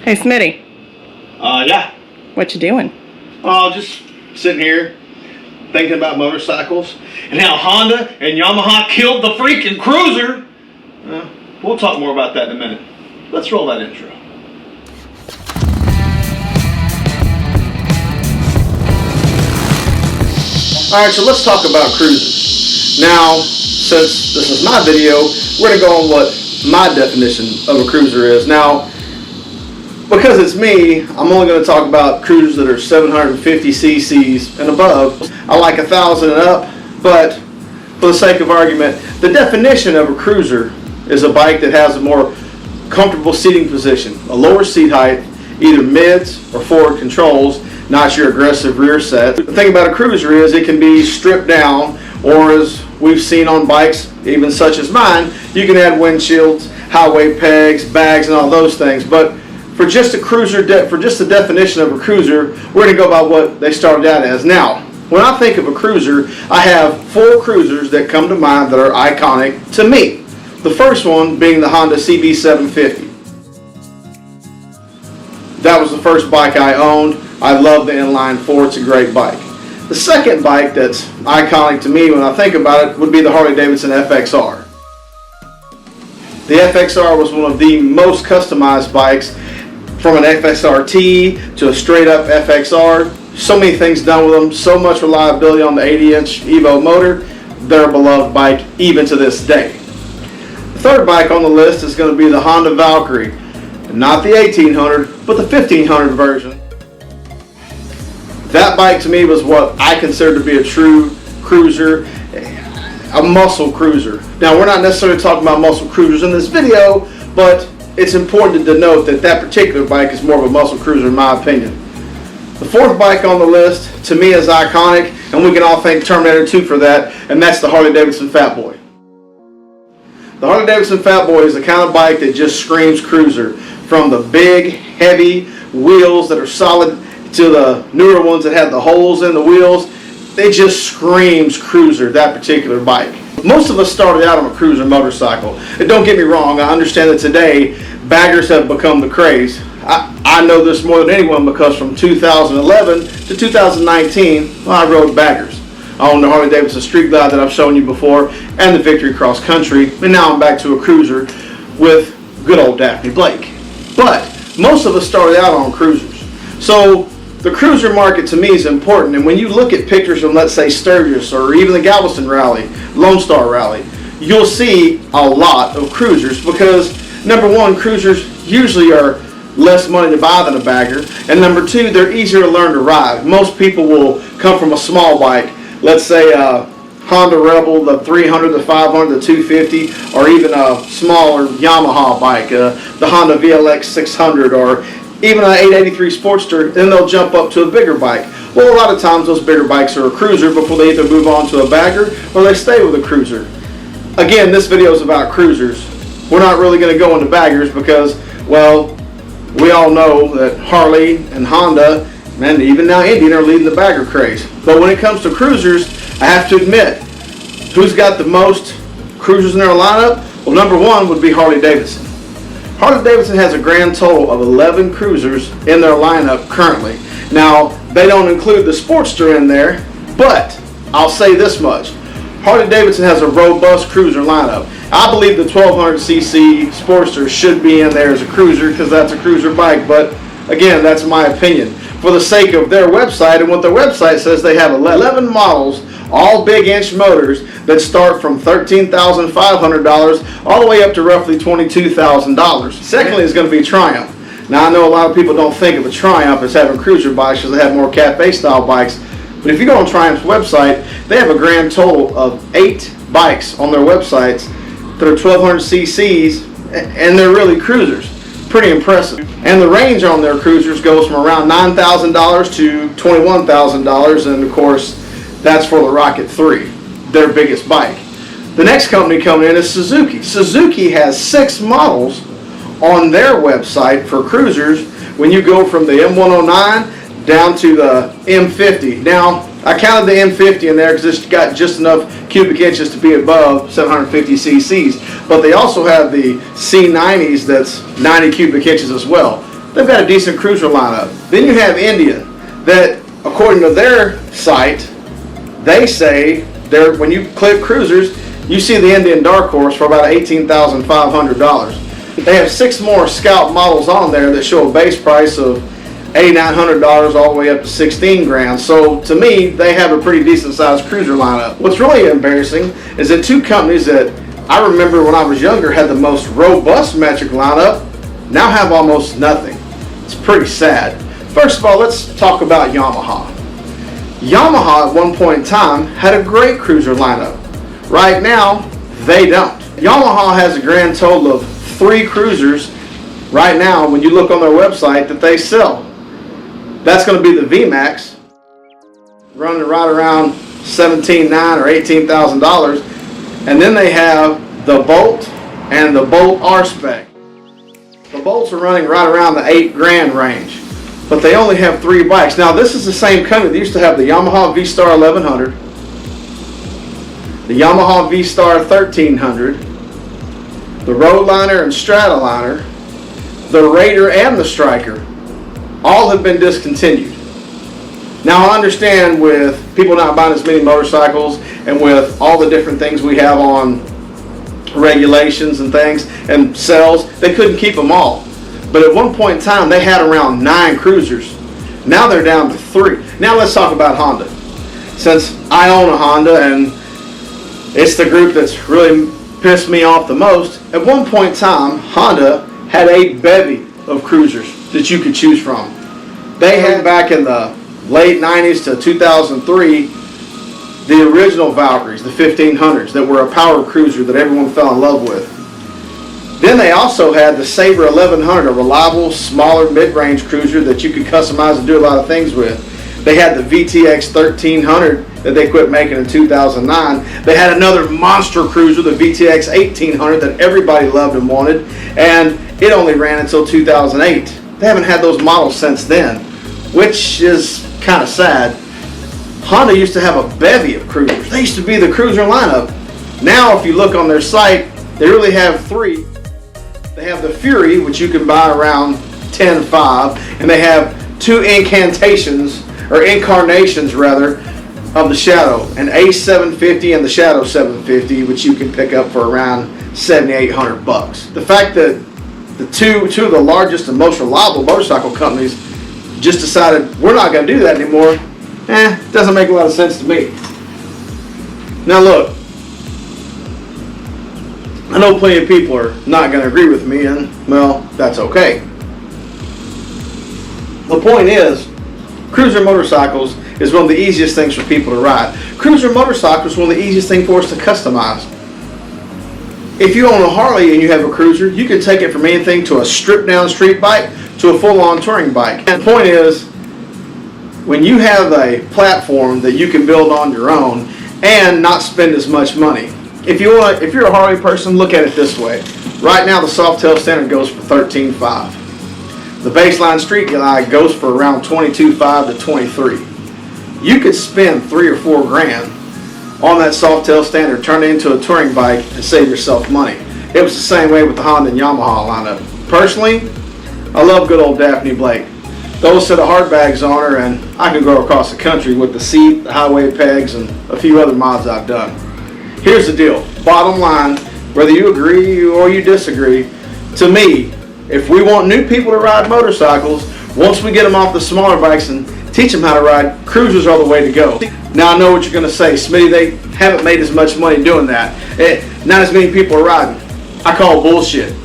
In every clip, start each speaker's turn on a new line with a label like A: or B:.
A: Hey, Smitty.
B: Yeah.
A: What you doing?
B: Oh, just sitting here thinking about motorcycles and how Honda and Yamaha killed the freaking Cruiser. We'll talk more about that in a minute. Let's roll that intro. Alright, so let's talk about cruisers. Now, since this is my video, we're going to go on what my definition of a cruiser is. Now, because it's me, I'm only going to talk about cruisers that are 750 cc's and above. I like 1,000 and up, but for the sake of argument, the definition of a cruiser is a bike that has a more comfortable seating position, a lower seat height, either mids or forward controls, not your aggressive rear set. The thing about a cruiser is it can be stripped down, or as we've seen on bikes, even such as mine, you can add windshields, highway pegs, bags, and all those things. But for just a cruiser, for just the definition of a cruiser, we're going to go by what they started out as. Now, when I think of a cruiser, I have 4 cruisers that come to mind that are iconic to me. The first one being the Honda CB750. That was the first bike I owned. I love the inline 4. It's a great bike. The second bike that's iconic to me when I think about it would be the Harley-Davidson FXR. The FXR was one of the most customized bikes, from an FXRT to a straight up FXR. So many things done with them, so much reliability on the 80-inch Evo motor. They're a beloved bike even to this day. The third bike on the list is going to be the Honda Valkyrie. Not the 1800, but the 1500 version. That bike to me was what I consider to be a true cruiser, a muscle cruiser. Now, we're not necessarily talking about muscle cruisers in this video, but it's important to denote that that particular bike is more of a muscle cruiser in my opinion. The fourth bike on the list to me is iconic, and we can all thank Terminator 2 for that, and that's the Harley-Davidson Fat Boy. The Harley-Davidson Fat Boy is the kind of bike that just screams cruiser. From the big, heavy wheels that are solid to the newer ones that have the holes in the wheels, it just screams cruiser, that particular bike. Most of us started out on a cruiser motorcycle. And don't get me wrong, I understand that today baggers have become the craze. I know this more than anyone because from 2011 to 2019, I rode baggers. I owned the Harley-Davidson Street Glide that I've shown you before, and the Victory Cross Country, and now I'm back to a cruiser with good old Daphne Blake. But most of us started out on cruisers. So the cruiser market to me is important, and when you look at pictures from, let's say, Sturgis or even the Galveston Rally, Lone Star Rally, you'll see a lot of cruisers because, number one, cruisers usually are less money to buy than a bagger, and number two, they're easier to learn to ride. Most people will come from a small bike, let's say Honda Rebel, the 300, the 500, the 250, or even a smaller Yamaha bike, the Honda VLX 600, or even an 883 Sportster, then they'll jump up to a bigger bike. Well, a lot of times those bigger bikes are a cruiser before they either move on to a bagger or they stay with a cruiser. Again, this video is about cruisers. We're not really going to go into baggers because, well, we all know that Harley and Honda, and even now Indian, are leading the bagger craze. But when it comes to cruisers, I have to admit, who's got the most cruisers in their lineup? Well, number one would be Harley-Davidson. Harley-Davidson has a grand total of 11 cruisers in their lineup currently. Now, they don't include the Sportster in there, but I'll say this much. Harley-Davidson has a robust cruiser lineup. I believe the 1200cc Sportster should be in there as a cruiser because that's a cruiser bike, but again, that's my opinion. For the sake of their website and what their website says, they have 11 models, all big inch motors that start from $13,500 all the way up to roughly $22,000. Secondly is going to be Triumph. Now I know a lot of people don't think of a Triumph as having cruiser bikes because they have more cafe style bikes, but if you go on Triumph's website, they have a grand total of 8 bikes on their websites that are 1200 cc's, and they're really cruisers. Pretty impressive. And the range on their cruisers goes from around $9,000 to $21,000, and of course that's for the Rocket 3, their biggest bike. The next company coming in is Suzuki. Suzuki has 6 models on their website for cruisers when you go from the M109 down to the M50. Now, I counted the M50 in there because it's got just enough cubic inches to be above 750 cc's. But they also have the C90s that's 90 cubic inches as well. they've got a decent cruiser lineup. Then you have Indian, that according to their site, they say when you click cruisers, you see the Indian Dark Horse for about $18,500. They have 6 more Scout models on there that show a base price of $8,900 all the way up to 16 grand. So to me, they have a pretty decent sized cruiser lineup. What's really embarrassing is that 2 companies that I remember when I was younger had the most robust metric lineup now have almost nothing. It's pretty sad. First of all, let's talk about Yamaha. Yamaha at one point in time had a great cruiser lineup. Right now, they don't. Yamaha has a grand total of 3 cruisers right now when you look on their website that they sell. That's going to be the VMAX, running right around $17,900 or $18,000. And then they have the Bolt and the Bolt R-Spec. The Bolts are running right around the 8 grand range, but they only have 3 bikes. Now this is the same company that used to have the Yamaha V-Star 1100, the Yamaha V-Star 1300, the Roadliner and Stratoliner, the Raider and the Striker. All have been discontinued. Now I understand with people not buying as many motorcycles and with all the different things we have on regulations and things and sales, they couldn't keep them all. But at one point in time they had around 9 cruisers. Now they're down to 3. Now let's talk about Honda. Since I own a Honda and it's the group that's really pissed me off the most, at one point in time Honda had a bevy of cruisers that you could choose from. They had back in the late 90s to 2003 the original Valkyries, the 1500s, that were a power cruiser that everyone fell in love with. Then they also had the Sabre 1100, a reliable, smaller mid-range cruiser that you could customize and do a lot of things with. They had the VTX 1300 that they quit making in 2009. They had another monster cruiser, the VTX 1800, that everybody loved and wanted, and it only ran until 2008. They haven't had those models since then, which is kind of sad. Honda used to have a bevy of cruisers. They used to be the cruiser lineup. Now if you look on their site, they really have 3. They have the Fury, which you can buy around $10,500, and they have 2 incarnations of the Shadow, an Ace 750 and the Shadow 750, which you can pick up for around $7,800. The fact that the two of the largest and most reliable motorcycle companies just decided we're not going to do that anymore, doesn't make a lot of sense to me. Now look, I know plenty of people are not going to agree with me, and well, that's okay. The point is, cruiser motorcycles is one of the easiest things for people to ride. Cruiser motorcycles is one of the easiest things for us to customize. If you own a Harley and you have a cruiser, you can take it from anything to a stripped down street bike to a full-on touring bike. And the point is, when you have a platform that you can build on your own and not spend as much money. If you're a Harley person, look at it this way. Right now the Softail Standard goes for $13,500. The baseline street glide goes for around $22,500 to $23,000. You could spend $3 or $4 grand on that Softail Standard, turn it into a touring bike, and save yourself money. It was the same way with the Honda and Yamaha lineup. Personally, I love good old Daphne Blake. Those set of hard bags on her, and I can go across the country with the seat, the highway pegs, and a few other mods I've done. Here's the deal. Bottom line, whether you agree or you disagree, to me, if we want new people to ride motorcycles, once we get them off the smaller bikes and teach them how to ride, cruisers are the way to go. Now I know what you're going to say, Smitty, they haven't made as much money doing that. Not as many people are riding. I call bullshit.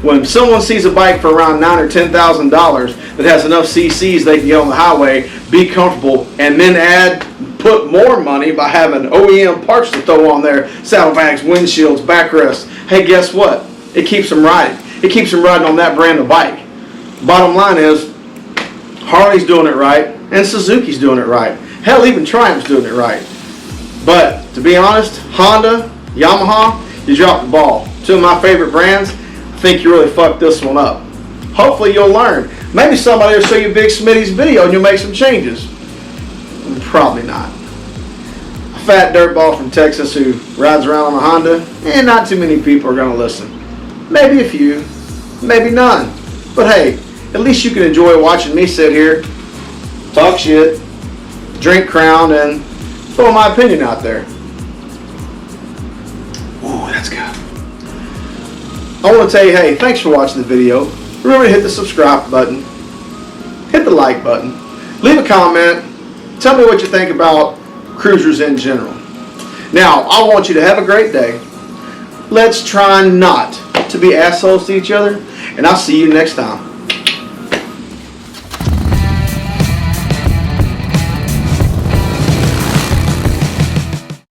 B: When someone sees a bike for around $9,000 or $10,000 that has enough cc's they can get on the highway, be comfortable, and then put more money by having OEM parts to throw on there, saddlebags, windshields, backrests, hey, guess what? It keeps them riding. It keeps them riding on that brand of bike. Bottom line is, Harley's doing it right, and Suzuki's doing it right. Hell, even Triumph's doing it right. But to be honest, Honda, Yamaha, you dropped the ball. 2 of my favorite brands. I think you really fucked this one up. Hopefully you'll learn. Maybe somebody will show you Big Smitty's video and you'll make some changes. Probably not. A fat dirtball from Texas who rides around on a Honda, and not too many people are going to listen. Maybe a few, maybe none. But hey, at least you can enjoy watching me sit here, talk shit, drink Crown, and throw my opinion out there. Ooh, that's good. I want to tell you, hey, thanks for watching the video. Remember to hit the subscribe button, hit the like button, leave a comment, tell me what you think about cruisers in general. Now, I want you to have a great day. Let's try not to be assholes to each other, and I'll see you next time.